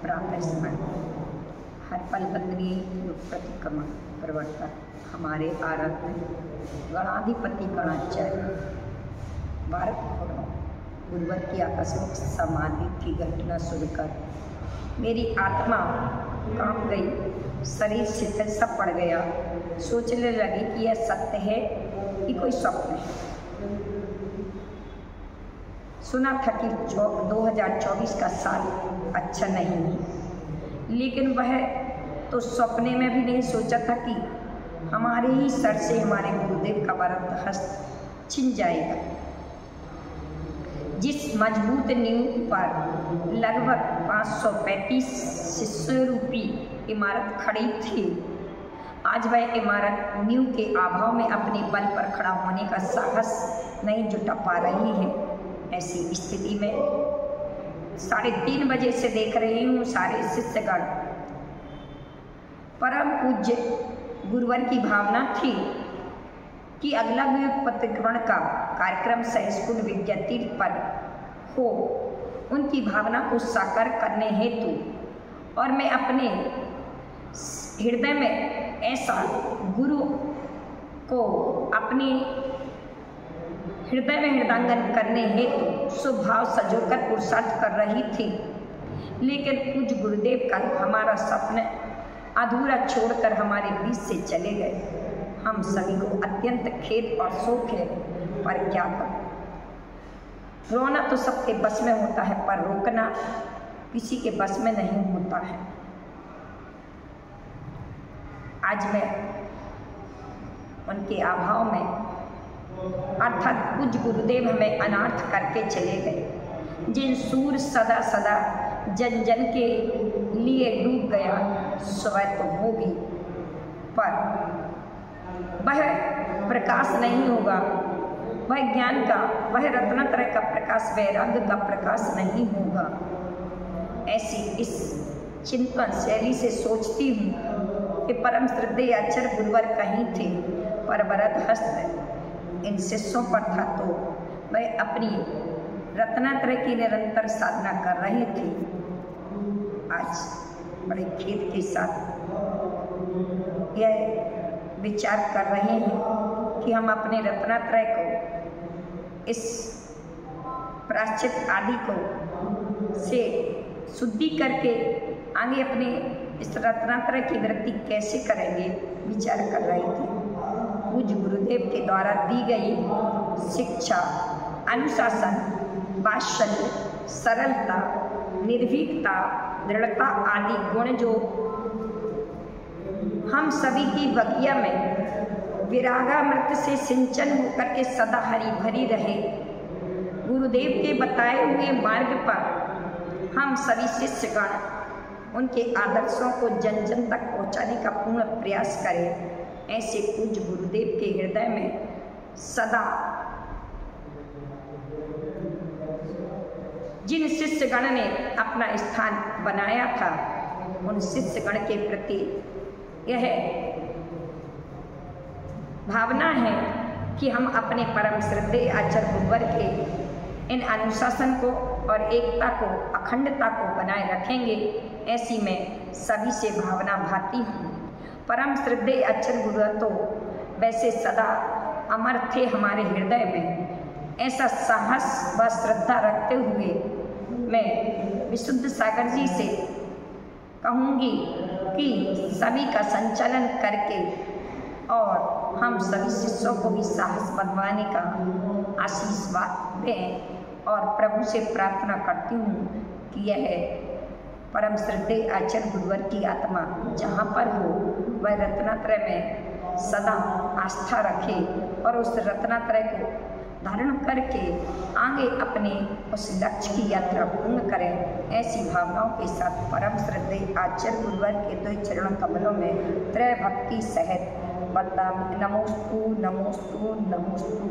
प्रातः स्मरण हर पल बंदनीय युग प्रतिक्रमण प्रवर्तक हमारे आराध्य गणाधिपति गणाचार्य भारत भगवान गुरुवर की आकस्मिक समाधि की घटना सुनकर मेरी आत्मा कांप गई, शरीर शिथिल सा पड़ गया। सोचने लगी कि यह सत्य है कि कोई स्वप्न है। सुना था कि 2024 का साल अच्छा नहीं है, लेकिन वह तो सपने में भी नहीं सोचा था कि हमारे ही सर से हमारे गुरुदेव का वरद हस्त छिन जाएगा। जिस मजबूत नींव पर लगभग 535 शिष्यों रूपी इमारत खड़ी थी, आज वह इमारत नींव के अभाव में अपने बल पर खड़ा होने का साहस नहीं जुटा पा रही है। ऐसी स्थिति में 3:30 बजे से देख रही हूँ सारे शिष्यगण। परम पूज्य गुरुवर की भावना थी कि अगला युग प्रतिक्रमण का कार्यक्रम सहस्कुंड विद्यातीर्थ पर हो। उनकी भावना को साकार करने हेतु और मैं अपने हृदय में ऐसा गुरु को अपने हृदय में हृदयंगम करने हेतु स्वभाव सजोकर पुरुषार्थ कर रही थी, लेकिन पूज्य गुरुदेव का हमारा सपना अधूरा छोड़कर हमारे बीच से चले गए। हम सभी को अत्यंत खेद और शोक है, पर क्या करें। रोना तो सबके बस में होता है, पर रोकना किसी के बस में नहीं होता है। आज मैं उनके अभाव में अर्थात पूज्य गुरुदेव हमें अनाथ करके चले गए। जिन सूर सदा सदा जन जन के लिए डूब गया, स्वयं तो होगी, पर वह प्रकाश नहीं होगा। वह ज्ञान का, वह रत्नत्रय का प्रकाश, वैराग्य का प्रकाश नहीं होगा। ऐसी इस चिंतन शैली से सोचती हूँ कि परम श्रद्धेय आचार्य गुरुवर कहीं थे, पर वरद हस्त इन शिष्यों पर था, तो वह अपनी रत्नत्रय की निरंतर साधना कर रहे थे। आज बड़े खेद के साथ यह विचार कर रहे हैं कि हम अपने रत्नत्रय को, इस प्रायश्चित आदि को से शुद्धि करके आगे अपने इस रत्नत्रय की वृद्धि कैसे करेंगे, विचार कर रहे थे। पूज्य गुरुदेव के द्वारा दी गई शिक्षा, अनुशासन, वात्सल्य, सरलता, निर्भीकता, दृढ़ता आदि गुण जो हम सभी की बगिया में विरागामृत से सिंचन होकर के सदा हरी भरी रहे। गुरुदेव के बताए हुए मार्ग पर हम सभी शिष्यगण उनके आदर्शों को जन जन तक पहुंचाने का पूर्ण प्रयास करें। ऐसे पूज्य गुरुदेव के हृदय में सदा जिन शिष्यगण ने अपना स्थान बनाया था, उन शिष्यगण के प्रति यह भावना है कि हम अपने परम श्रद्धेय आचार्य गुरुवर के इन अनुशासन को और एकता को, अखंडता को बनाए रखेंगे। ऐसी मैं सभी से भावना भाती हूँ। परम श्रद्धेय आचार्य गुरुवर तो वैसे सदा अमर थे हमारे हृदय में। ऐसा साहस व श्रद्धा रखते हुए मैं विशुद्ध सागर जी से कहूँगी कि सभी का संचालन करके और हम सभी शिष्यों को भी साहस बंधवाने का आशीर्वाद दें। और प्रभु से प्रार्थना करती हूँ कि यह परम श्रद्धेय आचार्य गुरुवर की आत्मा जहाँ पर हो, वह रत्नत्रय में सदा आस्था रखे और उस रत्नत्रय को धारण करके आगे अपने उस लक्ष्य की यात्रा पूर्ण करें। ऐसी भावनाओं के साथ परम श्रद्धेय आचार्य गुरुवर के दो चरण कमलों में त्रय भक्ति सहित बदनाम नमोस्तु नमोस्तु नमोस्तु।